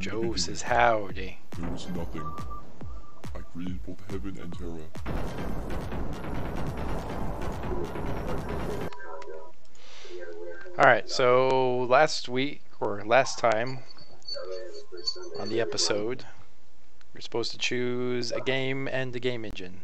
Joe says howdy. There was nothing. I created both heaven and terra. Alright, so last week, or last time on the episode, you're supposed to choose a game and a game engine.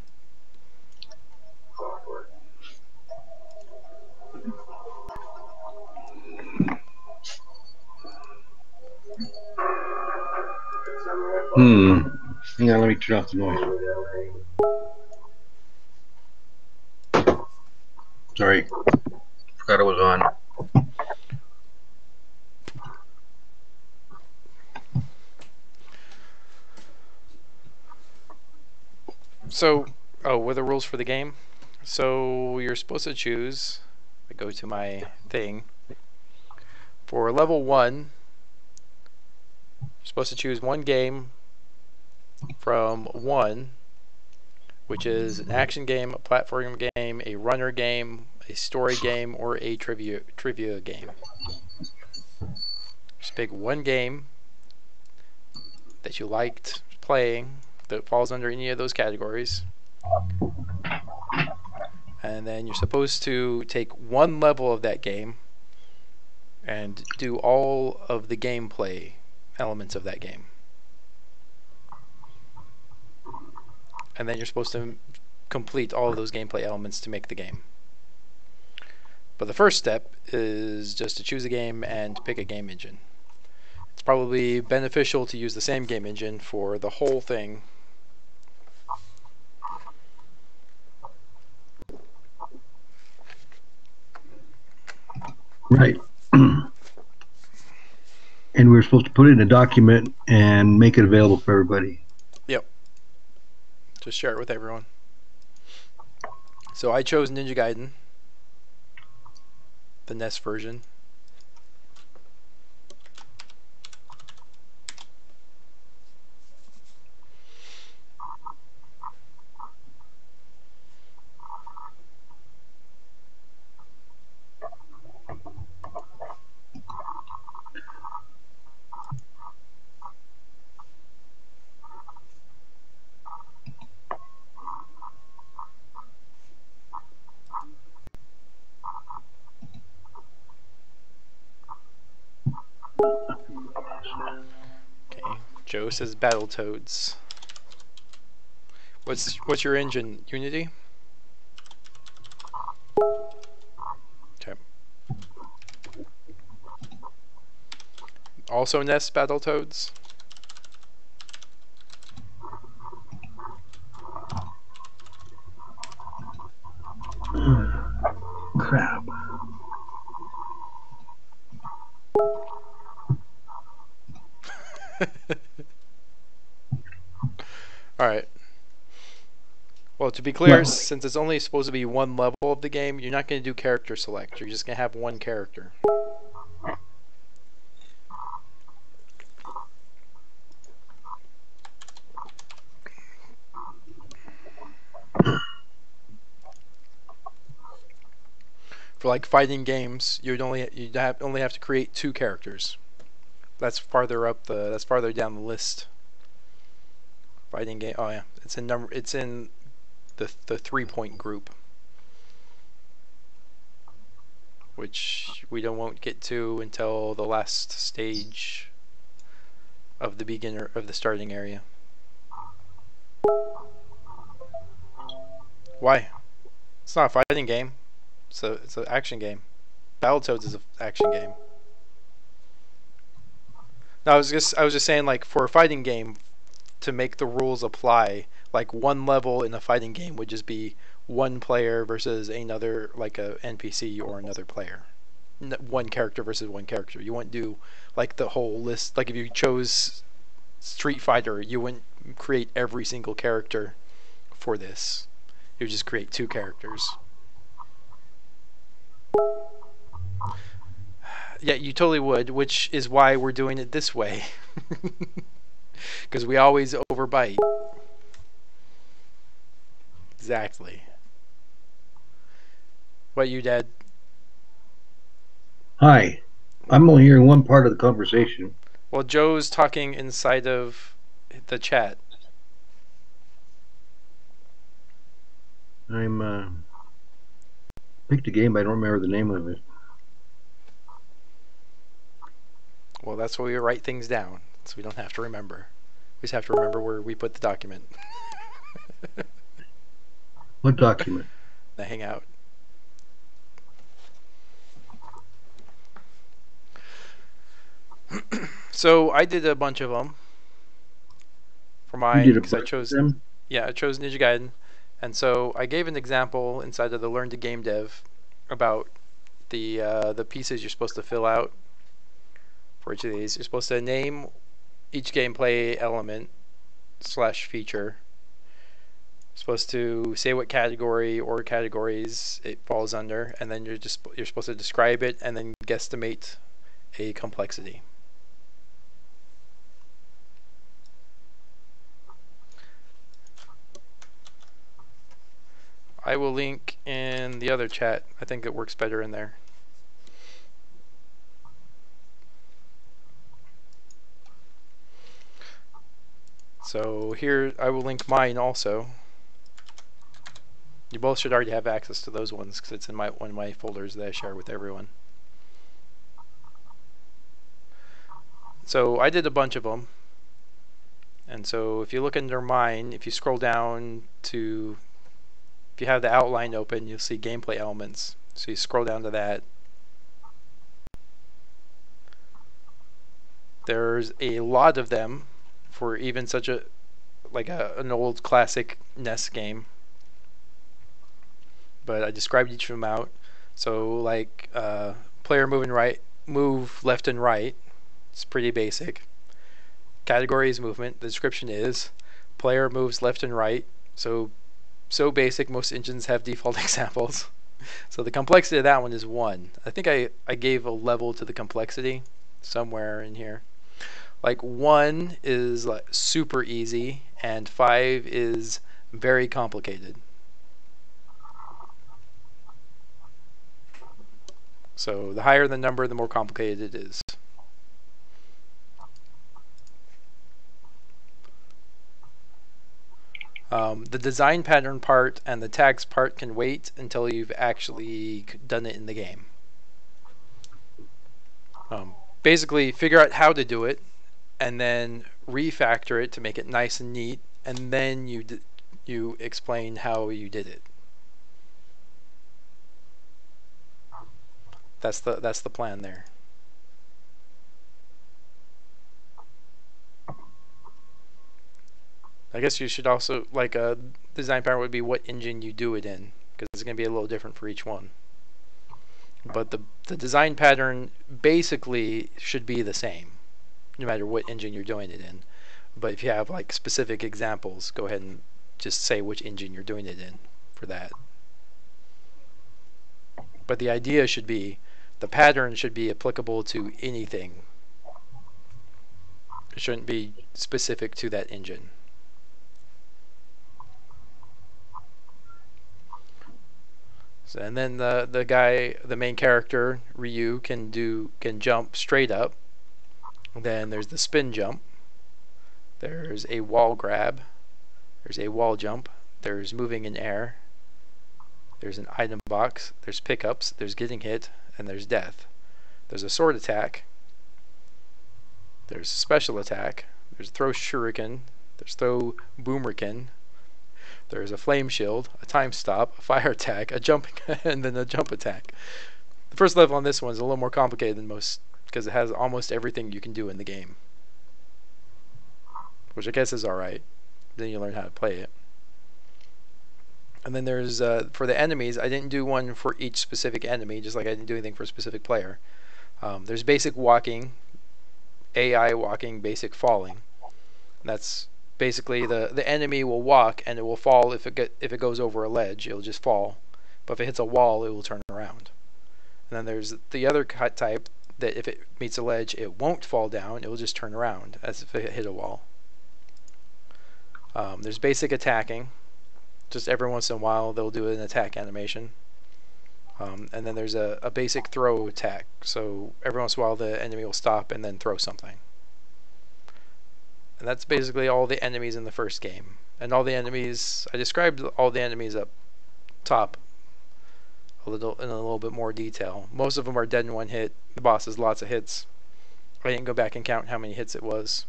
Hang on, let me turn off the noise. Sorry. Forgot it was on. So, what are the rules for the game? So, you're supposed to choose, I go to my thing, for level 1, you're supposed to choose one game from 1, which is an action game, a platform game, a runner game, a story game, or a trivia game. Just pick one game that you liked playing that falls under any of those categories, and then you're supposed to take one level of that game and do all of the gameplay elements of that game, and then you're supposed to complete all of those gameplay elements to make the game. But the first step is just to choose a game and pick a game engine. It's probably beneficial to use the same game engine for the whole thing. Right. And we're supposed to put it in a document and make it available for everybody. Yep. Just share it with everyone. So I chose Ninja Gaiden, the NES version. Okay, Joe says Battletoads. What's your engine? Unity? Okay. Also NES Battletoads? Crap. Alright. Well, to be clear, since it's only supposed to be one level of the game, you're not going to do character select. You're just going to have one character. For like fighting games, you'd only have to create 2 characters. That's farther down the list. Fighting game. Oh yeah, it's in the 3-point group, which we won't get to until the last stage of the starting area. Why? It's not a fighting game. It's an action game. Battletoads is an action game. No, I was just saying, like, for a fighting game, to make the rules apply, like one level in a fighting game would just be one player versus another, like a NPC or another player. One character versus one character. You wouldn't do like the whole list. Like if you chose Street Fighter, you wouldn't create every single character for this. You would just create 2 characters. Yeah, you totally would, which is why we're doing it this way. Because we always overbite. Exactly. What, you, Dad? Hi. I'm only hearing one part of the conversation. Well, Joe's talking inside of the chat. I'm picked a game, but I don't remember the name of it. Well, that's why we write things down, so we don't have to remember. We just have to remember where we put the document. What document? The Hangout. So I did a bunch of them for mine because I chose them? Yeah, I chose Ninja Gaiden, and so I gave an example inside of the Learn to Game Dev about the pieces you're supposed to fill out for each of these. You're supposed to name each gameplay element / feature. You're supposed to say what category or categories it falls under, and then you're supposed to describe it and then guesstimate a complexity. I will link in the other chat. I think it works better in there. So here I will link mine also. You both should already have access to those ones because it's in one of my folders that I share with everyone. So I did a bunch of them. And so if you look under mine, if you scroll down to, if you have the outline open, you'll see gameplay elements. So you scroll down to that. There's a lot of them for even such a an old classic NES game. But I described each of them out. So like player move left and right. It's pretty basic. Category is movement. The description is player moves left and right. So basic, most engines have default examples. So the complexity of that one is 1. I think I gave a level to the complexity somewhere in here. Like 1 is like super easy and 5 is very complicated. So the higher the number, the more complicated it is. The design pattern part and the tags part can wait until you've actually done it in the game. Basically, figure out how to do it, and then refactor it to make it nice and neat, and then you explain how you did it. That's the plan there. I guess you should also, like a design pattern would be what engine you do it in, because it's going to be a little different for each one. But the design pattern basically should be the same, no matter what engine you're doing it in. But if you have like specific examples, go ahead and just say which engine you're doing it in for that. But the idea should be, the pattern should be applicable to anything. It shouldn't be specific to that engine. So, and then the main character, Ryu, can jump straight up. Then there's the spin jump. There's a wall grab. There's a wall jump. There's moving in air. There's an item box. There's pickups. There's getting hit. And there's death. There's a sword attack. There's a special attack. There's throw shuriken. There's throw boomerang. There's a flame shield, a time stop, a fire attack, a jumping, and then a jump attack. The first level on this one is a little more complicated than most because it has almost everything you can do in the game, which I guess is alright. Then you learn how to play it. And then there's, for the enemies, I didn't do one for each specific enemy, just like I didn't do anything for a specific player. There's basic walking, AI walking, basic falling. And that's basically the enemy will walk and it will fall if it goes over a ledge. It'll just fall. But if it hits a wall, it will turn around. And then there's the other type that if it meets a ledge, it won't fall down. It will just turn around as if it hit a wall. There's basic attacking. Just every once in a while they'll do an attack animation. And then there's a basic throw attack. So every once in a while the enemy will stop and then throw something. And that's basically all the enemies in the first game. And all the enemies, I described all the enemies up top in a little bit more detail. Most of them are dead in one hit. The boss has lots of hits. I didn't go back and count how many hits it was,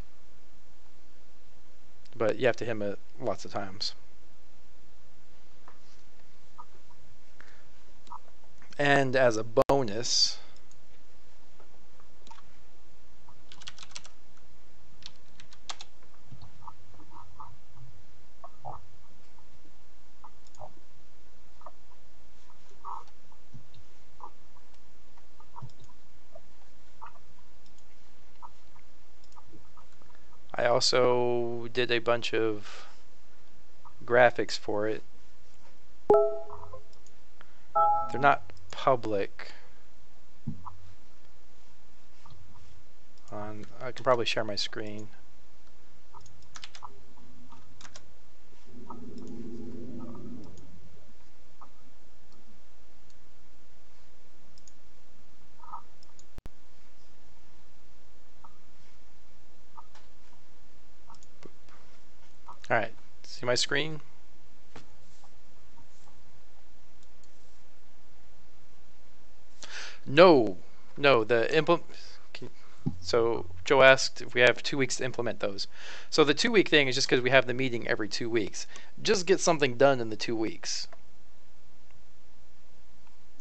but you have to hit him lots of times. And as a bonus, I also did a bunch of graphics for it. They're not public. I can probably share my screen. Alright, see my screen? No, so Joe asked if we have 2 weeks to implement those. So the 2 week thing is just because we have the meeting every 2 weeks. Just get something done in the 2 weeks.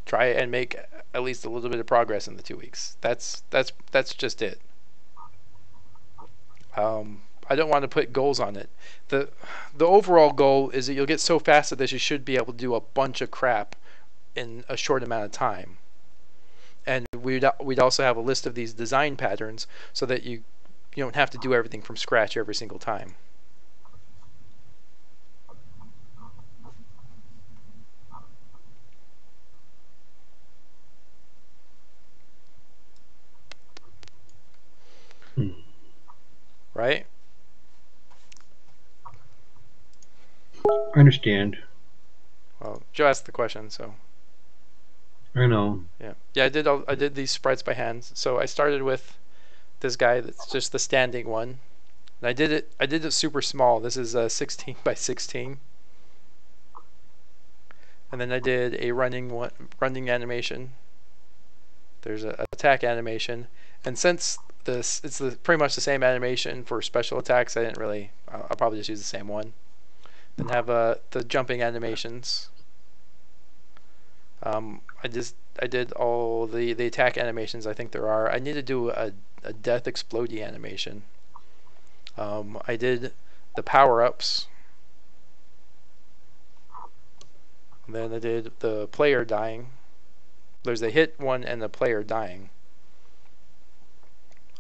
Try and make at least a little bit of progress in the 2 weeks. That's just it. I don't want to put goals on it. The overall goal is that you'll get so fast at this you should be able to do a bunch of crap in a short amount of time. And we'd also have a list of these design patterns so that you don't have to do everything from scratch every single time. Right? I understand. Well, Joe asked the question, so. I know. Yeah, I did these sprites by hand. So I started with this guy that's just the standing one, and I did it super small. This is 16 by 16, and then I did a running animation. There's an attack animation, and since it's pretty much the same animation for special attacks, I didn't really. I'll probably just use the same one. Then have the jumping animations. I did all the attack animations I think there are. I need to do a death explodey animation. I did the power-ups. And then I did the player dying. There's a hit one and the player dying.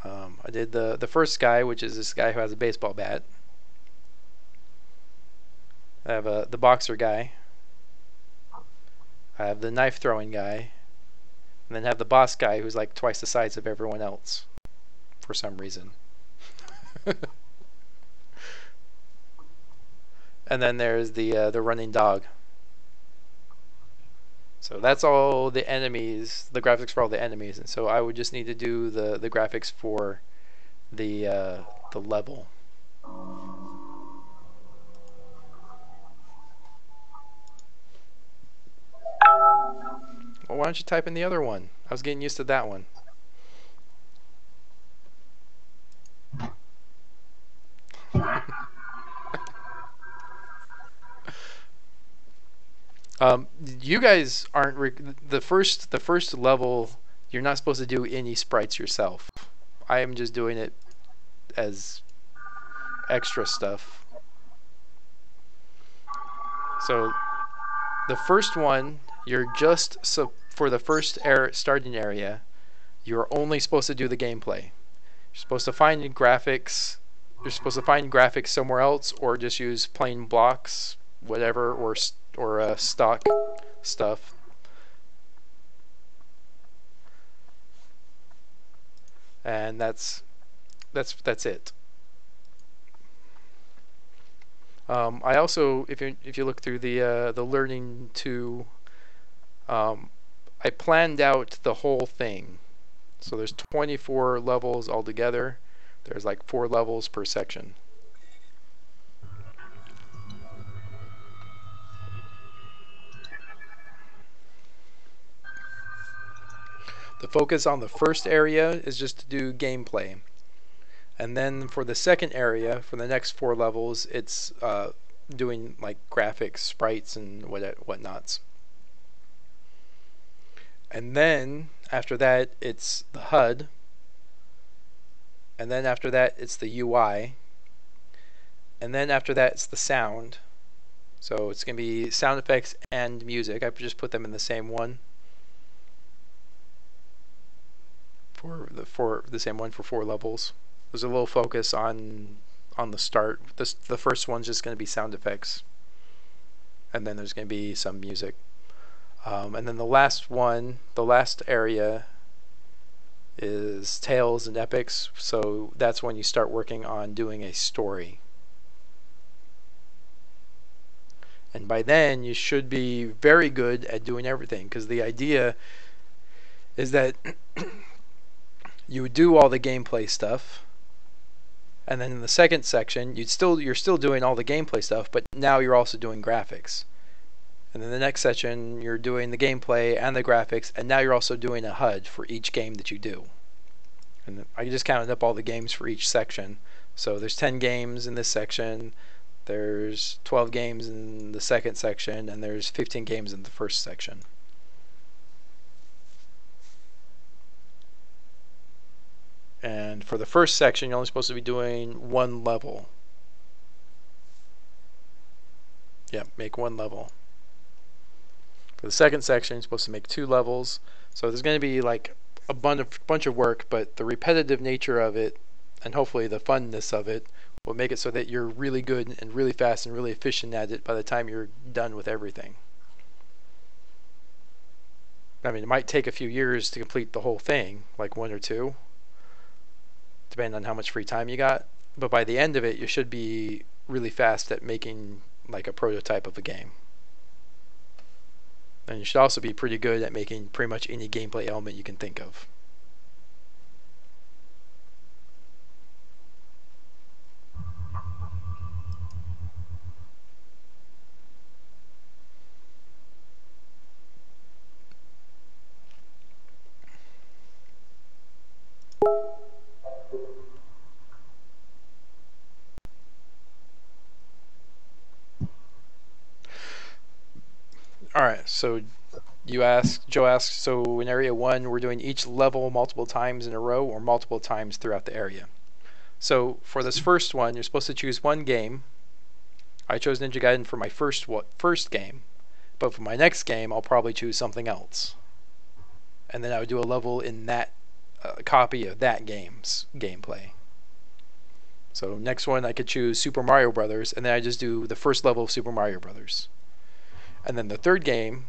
I did the first guy, which is this guy who has a baseball bat. I have the boxer guy. I have the knife throwing guy, and then have the boss guy who's like twice the size of everyone else for some reason. And then there's the running dog. So that's all the enemies, the graphics for all the enemies, and so I would just need to do the graphics for the level. Well, why don't you type in the other one? I was getting used to that one. You guys aren't the first level. You're not supposed to do any sprites yourself. I am just doing it as extra stuff. So the first one, you're just for the first starting area, you're only supposed to do the gameplay. You're supposed to find graphics. You're supposed to find graphics somewhere else, or just use plain blocks, whatever, or stock stuff. And that's it. I also, if you look through the learning to, I planned out the whole thing. So there's 24 levels altogether. There's like 4 levels per section. The focus on the first area is just to do gameplay. And then for the second area, for the next 4 levels, it's doing like graphics, sprites, and whatnots. And then after that, it's the HUD. And then after that, it's the UI. And then after that, it's the sound. So it's going to be sound effects and music. I just put them in the same one. For the same one for 4 levels. There's a little focus on the start. The first one's just going to be sound effects, and then there's going to be some music, and then the last area is tales and epics. So that's when you start working on doing a story, and by then you should be very good at doing everything, because the idea is that you would do all the gameplay stuff, and then in the second section you're still doing all the gameplay stuff, but now you're also doing graphics. And then the next section you're doing the gameplay and the graphics, and now you're also doing a HUD for each game that you do. And I just counted up all the games for each section. So there's 10 games in this section, there's 12 games in the second section, and there's 15 games in the first section. And for the first section, you're only supposed to be doing 1 level. Yeah, make 1 level. For the second section, you're supposed to make 2 levels. So there's going to be like a bunch of work, but the repetitive nature of it, and hopefully the funness of it, will make it so that you're really good and really fast and really efficient at it by the time you're done with everything. I mean, it might take a few years to complete the whole thing, like 1 or 2. Depending on how much free time you got, but by the end of it you should be really fast at making like a prototype of a game. And you should also be pretty good at making pretty much any gameplay element you can think of. Alright, so Joe asked, so in area 1 we're doing each level multiple times in a row or multiple times throughout the area. So for this first one, you're supposed to choose 1 game. I chose Ninja Gaiden for my first game, but for my next game I'll probably choose something else. And then I would do a level in that copy of that game's gameplay. So next one I could choose Super Mario Brothers, and then I just do the first level of Super Mario Brothers. And then the third game,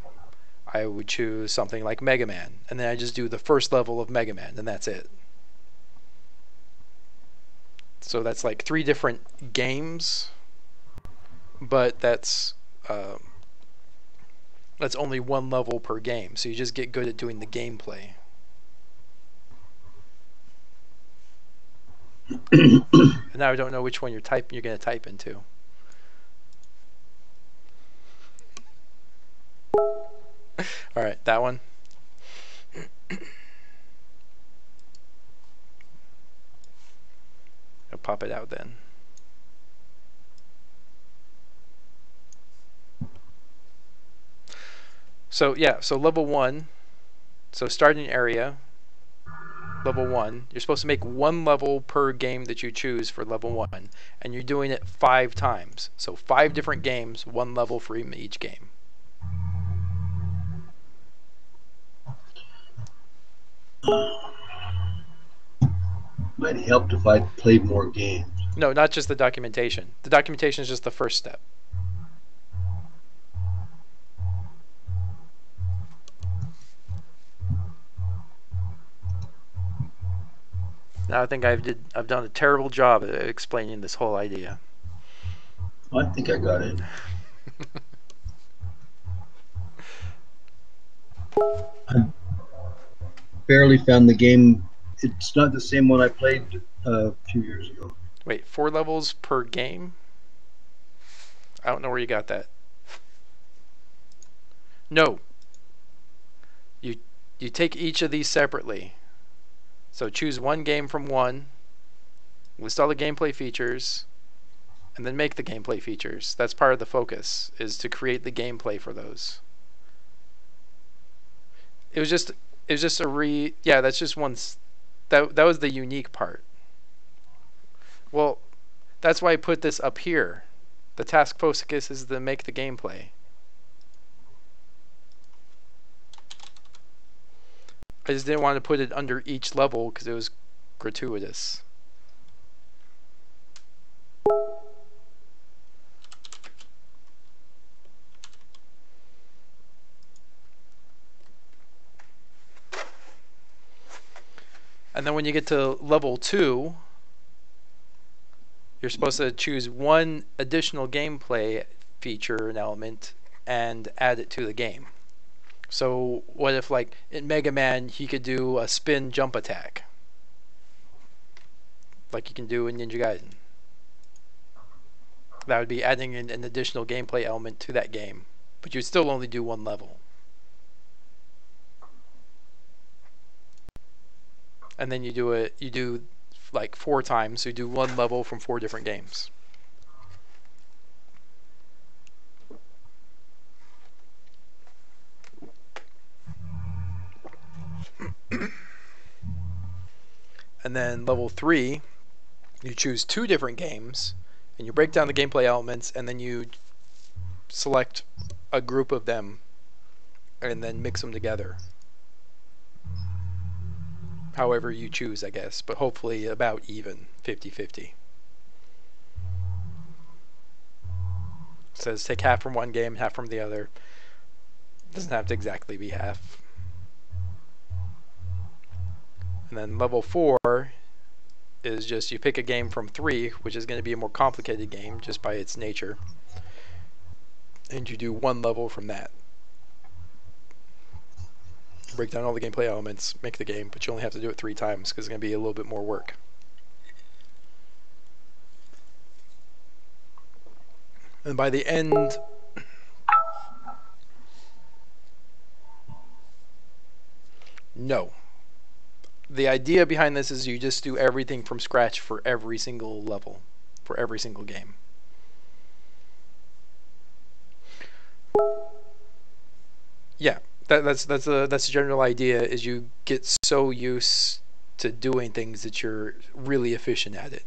I would choose something like Mega Man, and then I just do the first level of Mega Man, and that's it. So that's like 3 different games, but that's only 1 level per game, so you just get good at doing the gameplay. And now I don't know which one you're going to type into. All right, that one. I'll pop it out then. So yeah, so level 1. So starting area, level 1. You're supposed to make 1 level per game that you choose for level 1, and you're doing it 5 times. So 5 different games, 1 level for each game. Might help if I played more games. No, not just the documentation. The documentation is just the first step. Now I think I've done a terrible job at explaining this whole idea. I think I got it. I barely found the game. It's not the same one I played a few years ago. Wait, 4 levels per game? I don't know where you got that. No. You you take each of these separately. So choose one game from one, list all the gameplay features, and then make the gameplay features. That's part of the focus, is to create the gameplay for those. It was just yeah, that's just one. That was the unique part. Well, that's why I put this up here. The task focus is to make the gameplay. I just didn't want to put it under each level because it was gratuitous. And then when you get to level 2, you're supposed to choose one additional gameplay feature and element and add it to the game. So what if, like, in Mega Man, he could do a spin jump attack, like you can do in Ninja Gaiden? That would be adding an additional gameplay element to that game, but you'd still only do one level. And then you do like 4 times, so you do one level from 4 different games. And then level 3, you choose 2 different games, and you break down the gameplay elements, and then you select a group of them, and then mix them together. However you choose, I guess, but hopefully about even, 50-50. It says take half from one game, half from the other. It doesn't have to exactly be half. And then level 4 is just you pick a game from 3, which is going to be a more complicated game just by its nature, and you do one level from that. Break down all the gameplay elements, make the game, but you only have to do it 3 times because it's going to be a little bit more work. And by the end, no. The idea behind this is you just do everything from scratch for every single level, for every single game. Yeah. That's the general idea, is you get so used to doing things that you're really efficient at it.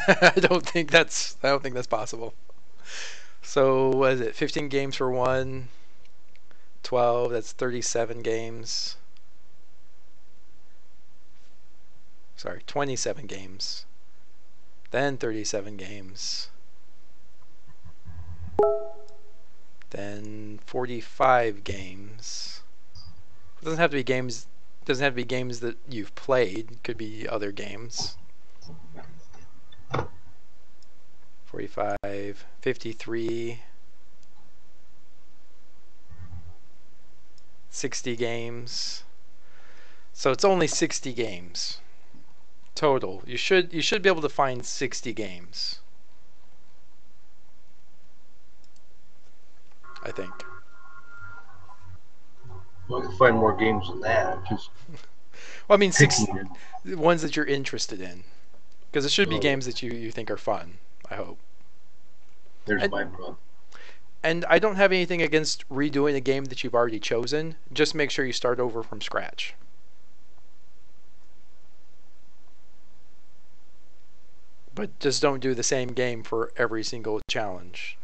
I don't think that's possible. So what is it? 15 games for one, 12, that's 37 games. Sorry, 27 games. Then 37 games, then 45 games. It doesn't have to be games. Doesn't have to be games that you've played. It could be other games. 45, 53, 60 games. So it's only 60 games total. You should be able to find 60 games, I think. Well, I can find more games than that. Just Well, I mean, 60 ones that you're interested in, because it should be games that you think are fun, I hope. There's my problem. And I don't have anything against redoing a game that you've already chosen. Just make sure you start over from scratch. But just don't do the same game for every single challenge.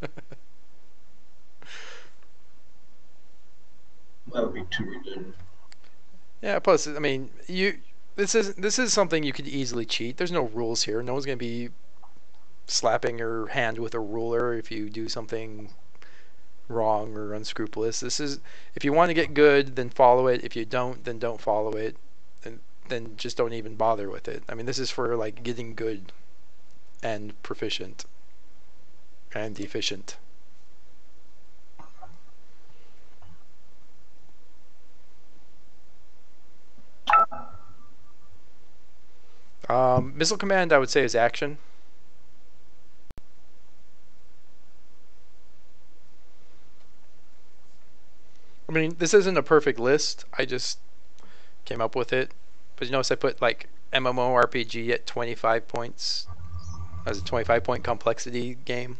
That would be too redundant. Yeah, plus, I mean, this is something you could easily cheat. There's no rules here. No one's going to be slapping your hand with a ruler if you do something wrong or unscrupulous. This is, if you want to get good, then follow it. If you don't, then don't follow it. And then just don't even bother with it. I mean, this is for like getting good and proficient and efficient. Missile Command, I would say, is action. I mean, this isn't a perfect list. I just came up with it. But you notice I put like MMORPG at 25 points as a 25-point complexity game.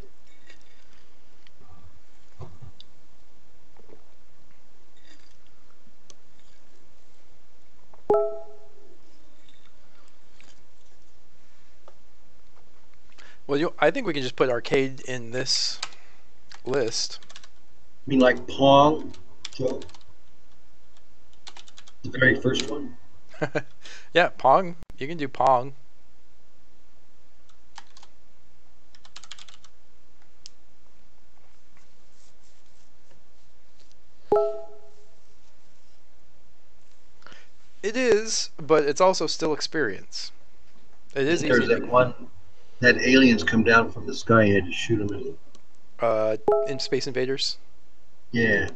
Well, I think we can just put arcade in this list. I mean, like Pong, Joe? The very first one? Yeah, Pong. You can do Pong. It is, but it's also still experience. It is There's easy. that one that aliens come down from the sky and you had to shoot them In Space Invaders. Yeah.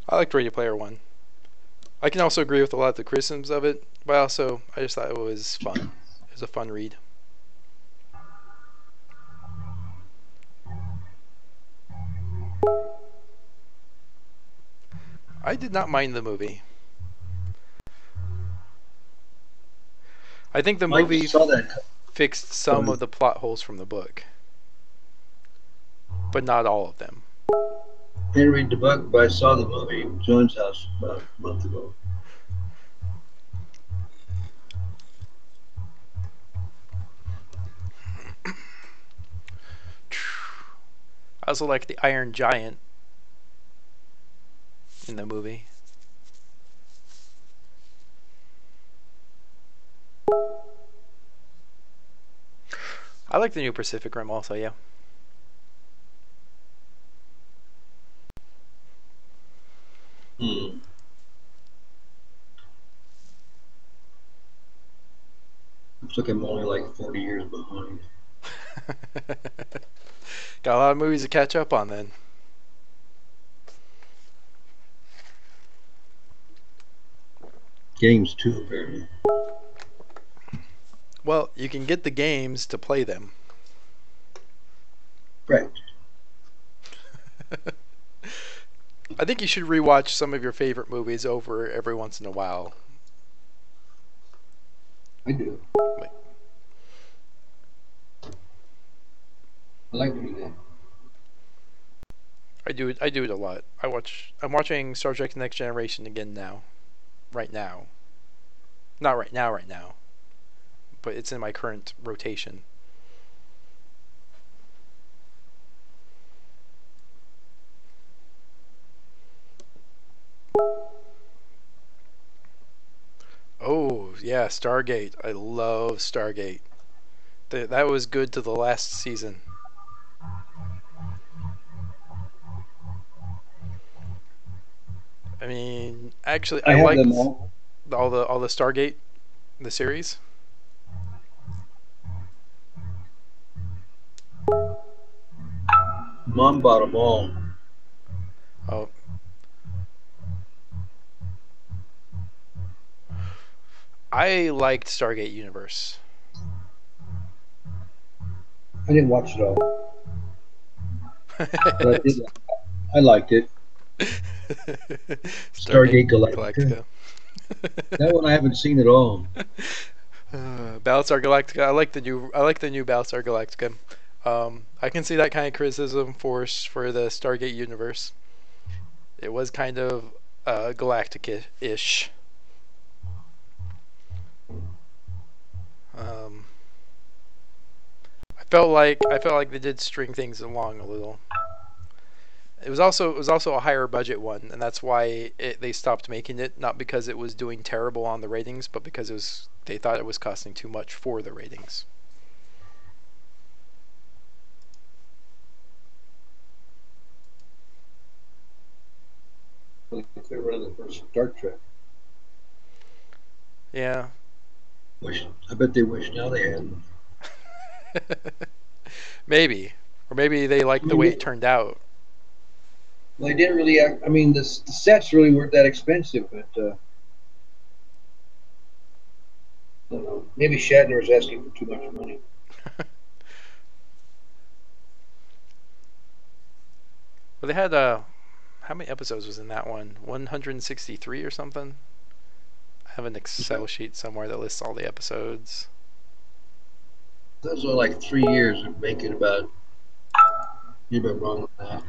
I liked Ready Player One. I can also agree with a lot of the criticisms of it, but I just thought it was fun. It was a fun read. I did not mind the movie. I think the movie saw that. fixed some of the plot holes from the book, but not all of them. I didn't read the book, but I saw the movie at John's house about a month ago. I also like the Iron Giant in the movie. I like the new Pacific Rim also, yeah. Looks like I'm only like 40 years behind. Got a lot of movies to catch up on then. Games too, apparently. Well, you can get the games to play them. Right. I think you should rewatch some of your favorite movies over every once in a while. I do. Like, I like doing that. I do it a lot. I'm watching Star Trek The Next Generation again now. Right now. Not right now. But it's in my current rotation. Oh, yeah, Stargate. I love Stargate. That was good to the last season. I mean, actually, I have liked them all. all the Stargate, the series. Mom bought them all. Oh. I liked Stargate Universe. I didn't watch it all, but I liked it. Stargate Galactica. That one I haven't seen at all. Battlestar Galactica. I like the new Battlestar Galactica. I can see that kind of criticism for the Stargate universe. It was kind of Galactica-ish. I felt like they did string things along a little. It was also a higher budget one, and that's why they stopped making it. Not because it was doing terrible on the ratings, but because they thought it was costing too much for the ratings. They could have run the first Star Trek. Yeah. I bet they wish now they had. Maybe, or maybe they liked the way it turned out. Well, they didn't really. I mean, the sets really weren't that expensive, but Maybe Shatner was asking for too much money. Well, they had how many episodes was in that one? 163 or something. I have an Excel sheet somewhere that lists all the episodes. Those are like 3 years of making about. You've been wrong with that.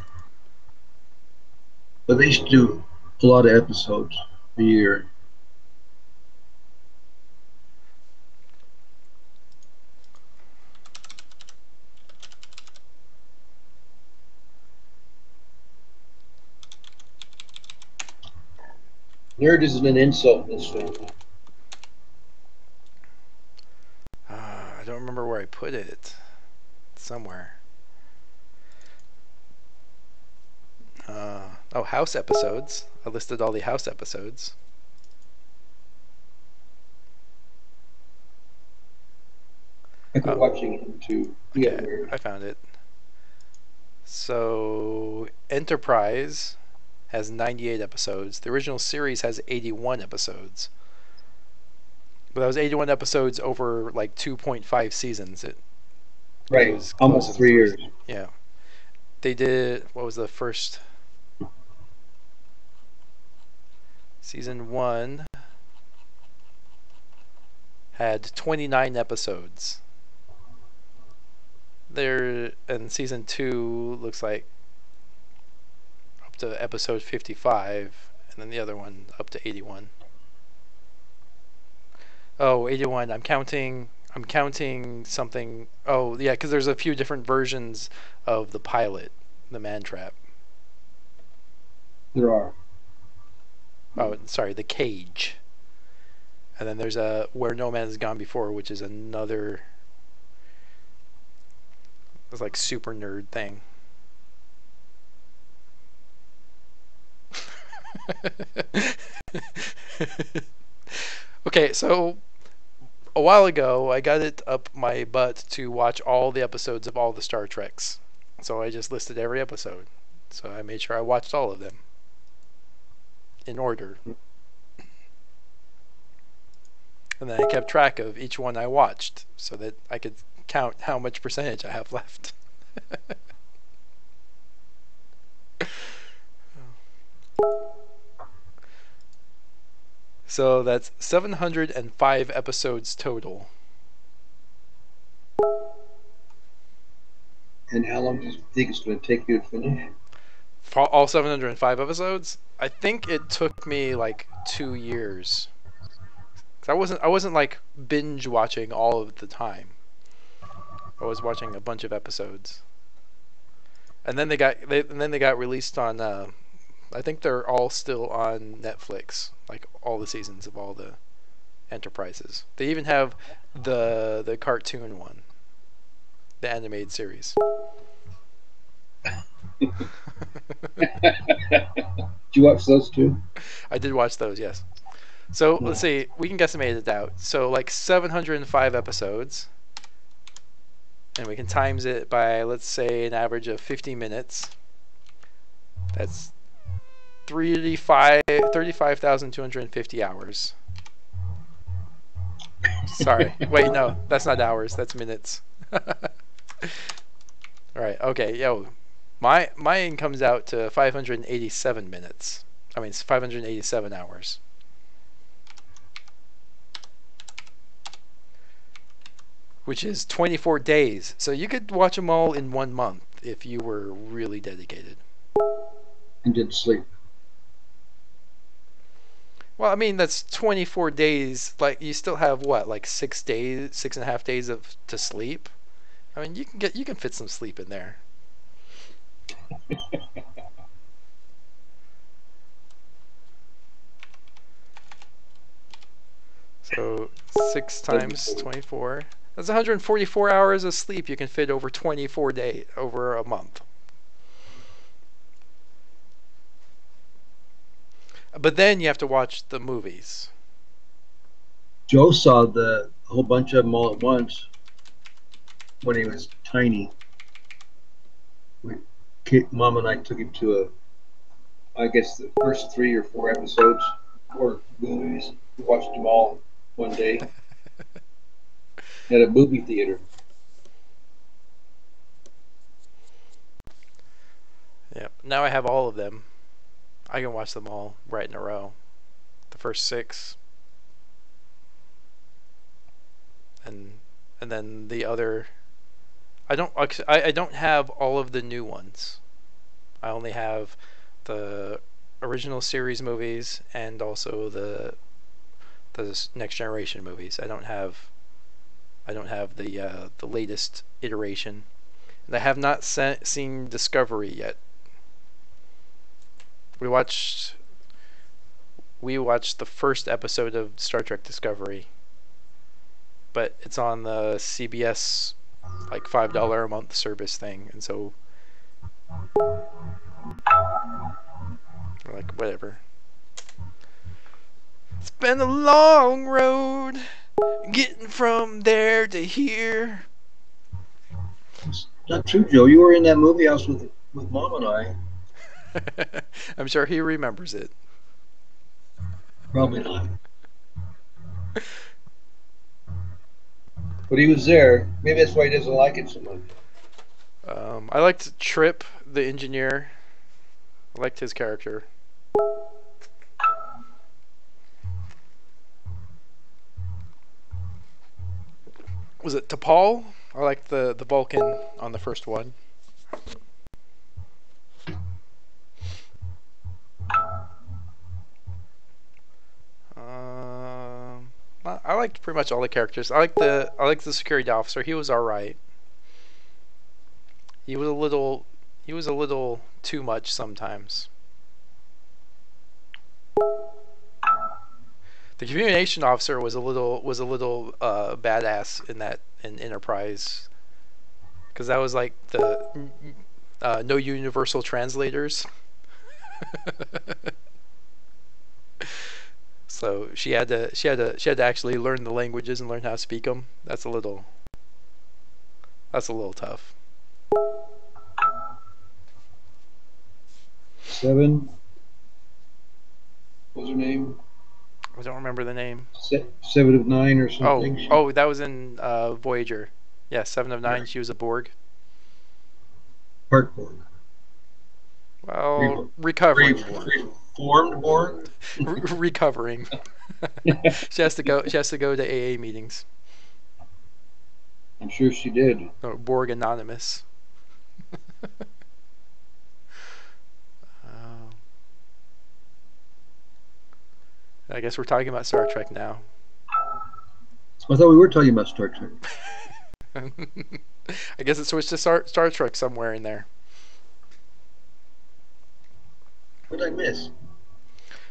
But they used to do a lot of episodes a year. Nerd isn't an insult in this family. I don't remember where I put it. Somewhere. Oh, House episodes. I listed all the House episodes. I've been watching it too. Okay, I found it. So, Enterprise has 98 episodes. The original series has 81 episodes. But that was 81 episodes over like 2.5 seasons. Right, was almost 3 years. Yeah. They did, what was the first? Season 1 had 29 episodes. And season 2 looks like up to episode 55, and then the other one up to 81. Oh, 81. I'm counting something. Oh, yeah, because there's a few different versions of the pilot, the Man Trap. There are. Oh, sorry, the Cage. And then there's a Where No Man Has Gone Before, which is another. It's like super nerd thing. Okay, so a while ago I got it up my butt to watch all the episodes of all the Star Treks. So I just listed every episode. So I made sure I watched all of them in order. And then I kept track of each one I watched so that I could count how much percentage I have left. So that's 705 episodes total. And how long do you think it's going to take you to finish? For all 705 episodes? I think it took me like 2 years. 'Cause I wasn't like binge watching all of the time. I was watching a bunch of episodes. And then they got released on I think they're all still on Netflix, like all the seasons of all the Enterprises. They even have the cartoon one, the animated series. Did you watch those too? I did watch those, yes. So let's see, we can guesstimate it out. So like 705 episodes, and we can times it by, let's say, an average of 50 minutes. That's 35,250 hours. Sorry. Wait, no, that's not hours. That's minutes. All right. Okay. Yo, mine comes out to 587 minutes. I mean, it's 587 hours. Which is 24 days. So you could watch them all in 1 month if you were really dedicated. And didn't sleep. Well, I mean, that's 24 days. Like, you still have what, like 6 days, 6.5 days to sleep. I mean, you can fit some sleep in there. So 6 times 24. That's 144 hours of sleep you can fit over 24 days, over a month. But then you have to watch the movies. Joe saw a whole bunch of them all at once when he was tiny. Mom and I took him to I guess the first 3 or 4 episodes or movies. We watched them all one day. at a movie theater. Yeah. Now I have all of them. I can watch them all right in a row. The first 6, and then the other. I don't have all of the new ones. I only have the original series movies and also the next generation movies. I don't have the latest iteration, and I have not seen Discovery yet. We watched the first episode of Star Trek Discovery, but it's on the CBS like $5 a month service thing, and so like whatever. It's been a long road getting from there to here. It's not true, Joe. You were in that movie house with Mom and I. I'm sure he remembers it. Probably not. But he was there. Maybe that's why he doesn't like it so much. I liked Trip, the engineer. I liked his character. Was it T'Pol? I liked the Vulcan on the first one. I liked pretty much all the characters. I liked the security officer. He was all right. He was a little too much sometimes. The communication officer was a little badass in Enterprise, because that was like the no universal translators. So she had to actually learn the languages and learn how to speak them. That's a little tough. 7. What was her name? I don't remember the name. 7 of 9 or something. Oh, that was in Voyager. Yeah, 7 of 9. She was a Borg. Part Borg. Well, recovering Borg. Reformed Borg. Recovering. She has to go to AA meetings. I'm sure she did. No, Borg Anonymous. I guess we're talking about Star Trek now. I thought we were talking about Star Trek. I guess it switched to Star Trek somewhere in there. What did I miss?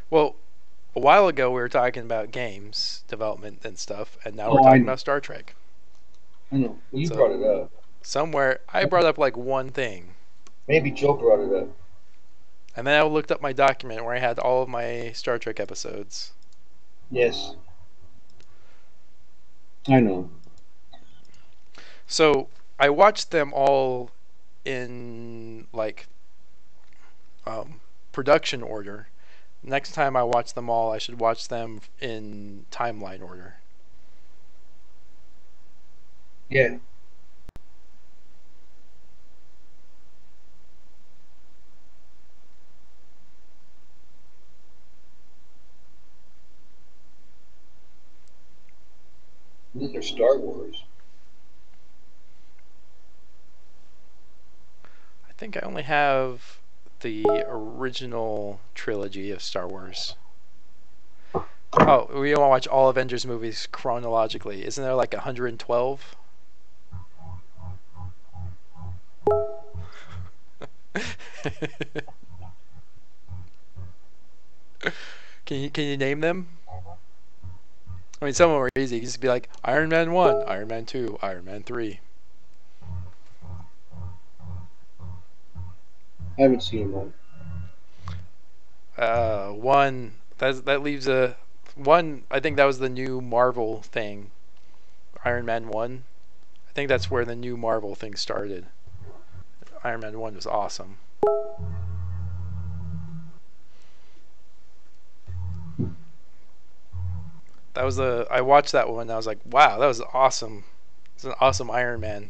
Well, a while ago we were talking about games development and stuff, and now we're talking about Star Trek. I know. Well, you brought it up. Somewhere I brought up like one thing. Maybe Joe brought it up. And then I looked up my document where I had all of my Star Trek episodes. Yes. I know. So I watched them all in like production order. Next time I watch them all, I should watch them in timeline order. Yeah. These are Star Wars. I think I only have the original trilogy of Star Wars. Oh, we want to watch all Avengers movies chronologically. Isn't there like 112? Can you name them? I mean, some of them are easy. You just be like Iron Man 1, Iron Man 2, Iron Man 3. I haven't seen one. One that leaves a one. I think that was the new Marvel thing. Iron Man 1. I think that's where the new Marvel thing started. Iron Man 1 was awesome. That was I watched that one and I was like, wow, that was awesome. It's an awesome Iron Man.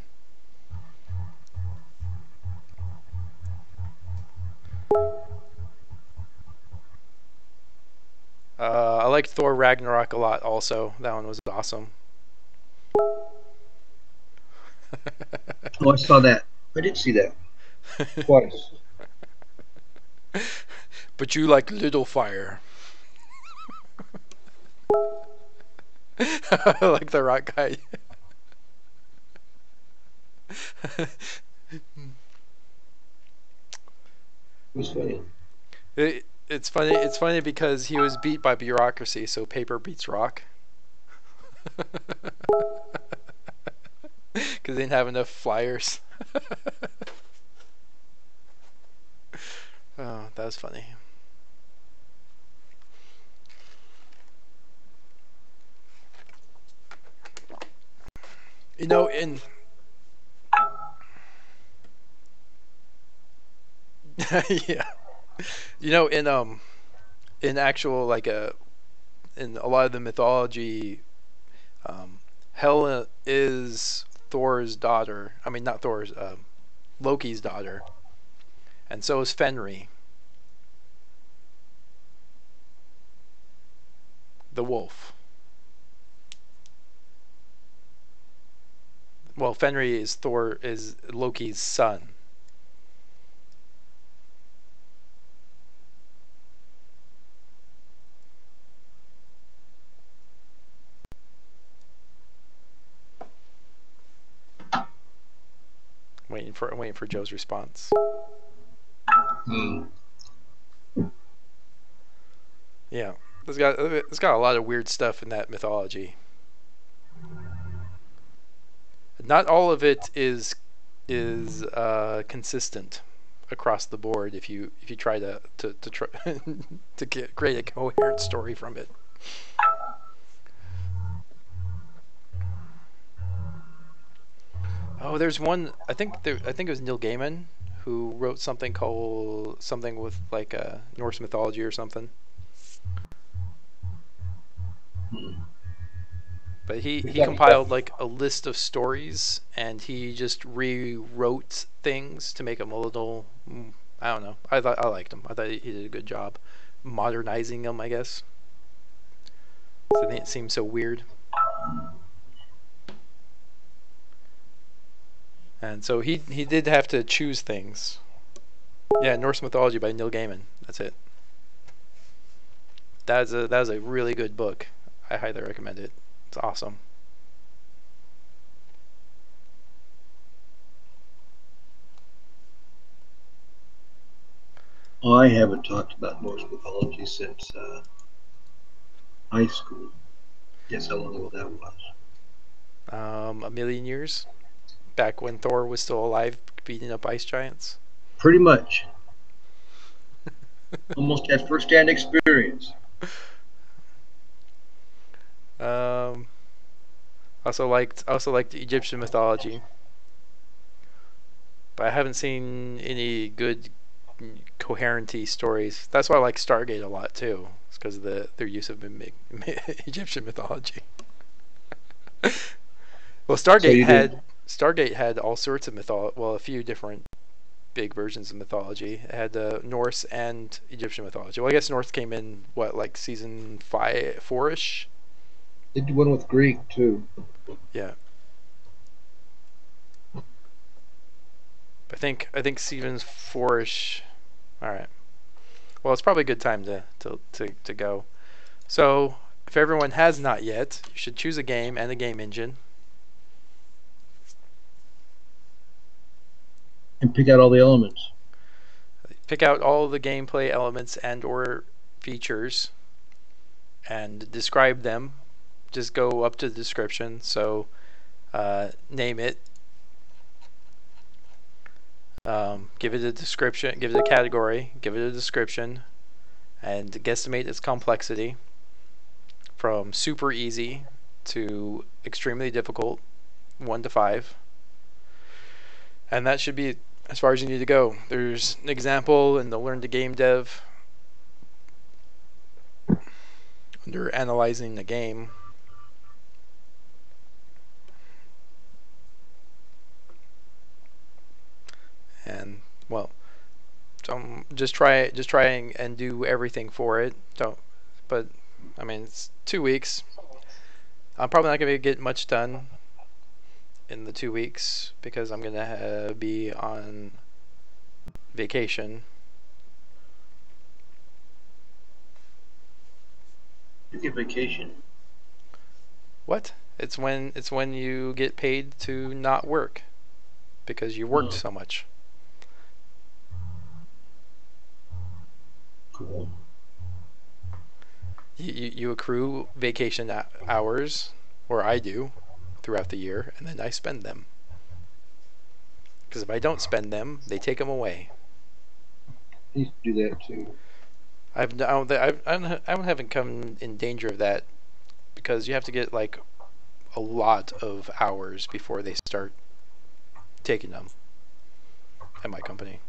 I liked Thor Ragnarok a lot. Also, that one was awesome. Oh, I saw that. I did see that twice. But you like Little Fire. I like the rock guy. It was funny. It's funny. It's funny because he was beat by bureaucracy, so paper beats rock. Because they didn't have enough flyers. Oh, that was funny. You know, in yeah, you know, in actual like in a lot of the mythology, Hela is Thor's daughter. I mean, not Thor's, Loki's daughter, and so is Fenrir, the wolf. Well, Fenrir is Loki's son. Waiting for Joe's response. Hmm. Yeah, it's got a lot of weird stuff in that mythology. Not all of it is consistent across the board. If you try to try to create a coherent story from it. Oh, there's one. I think it was Neil Gaiman who wrote something called something with like Norse mythology or something. But he compiled like a list of stories, and he just rewrote things to make them a little. I don't know. I liked him. I thought he did a good job modernizing them, I guess. So they didn't seem so weird. And so he did have to choose things. Yeah, Norse Mythology by Neil Gaiman. That's it. That was a really good book. I highly recommend it. It's awesome. Oh, I haven't talked about Norse mythology since high school. Guess how long ago that was? A million years. Back when Thor was still alive, beating up ice giants. Pretty much. Almost had first-hand experience. Um, also liked Egyptian mythology, but I haven't seen any good coherenty stories. That's why I like Stargate a lot too. It's because of their use of Egyptian mythology. Well, Stargate had all sorts of mythology. Well, a few different big versions of mythology. It had Norse and Egyptian mythology. Well, I guess Norse came in what, like season 4-ish. They did one with Greek too. Yeah. I think season 4-ish. All right. Well, it's probably a good time to go. So, if everyone has not yet, you should choose a game and a game engine. And pick out all the elements. Pick out all the gameplay elements and or features and describe them. Just go up to the description. So, name it. Give it a description, give it a category, give it a description, and guesstimate its complexity from super easy to extremely difficult, 1 to 5. And that should be as far as you need to go. There's an example in the Learn to Game Dev under analyzing the game. and well, just try and do everything for it. Don't, but I mean it's 2 weeks. I'm probably not gonna get much done in the 2 weeks because I'm gonna be on vacation. You get vacation. What? It's when you get paid to not work because you worked so much. Cool. You accrue vacation hours, or I do, throughout the year, and then I spend them. Because if I don't spend them, they take them away. I used to do that too. I haven't come in danger of that because you have to get like a lot of hours before they start taking them at my company.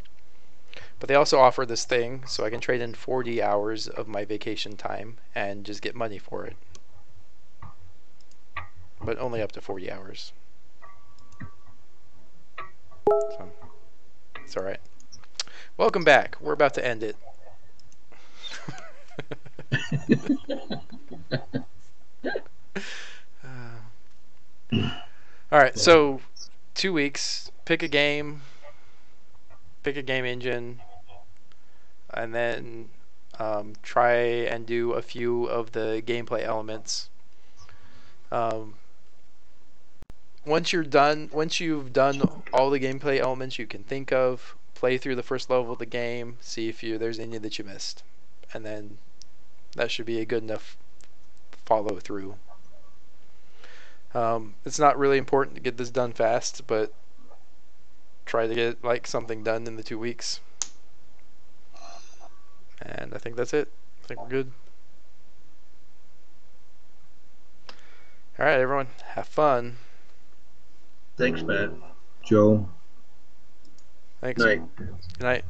But they also offer this thing so I can trade in 40 hours of my vacation time and just get money for it. But only up to 40 hours. So, it's alright. Welcome back. We're about to end it. Alright, so 2 weeks. Pick a game engine, and then try and do a few of the gameplay elements. Once you've done all the gameplay elements you can think of, play through the first level of the game, see if there's any that you missed, and then that should be a good enough follow through. It's not really important to get this done fast, but try to get like something done in the 2 weeks. And I think that's it. I think we're good. Alright, everyone. Have fun. Thanks, Matt. Joe. Thanks. Night. Good night.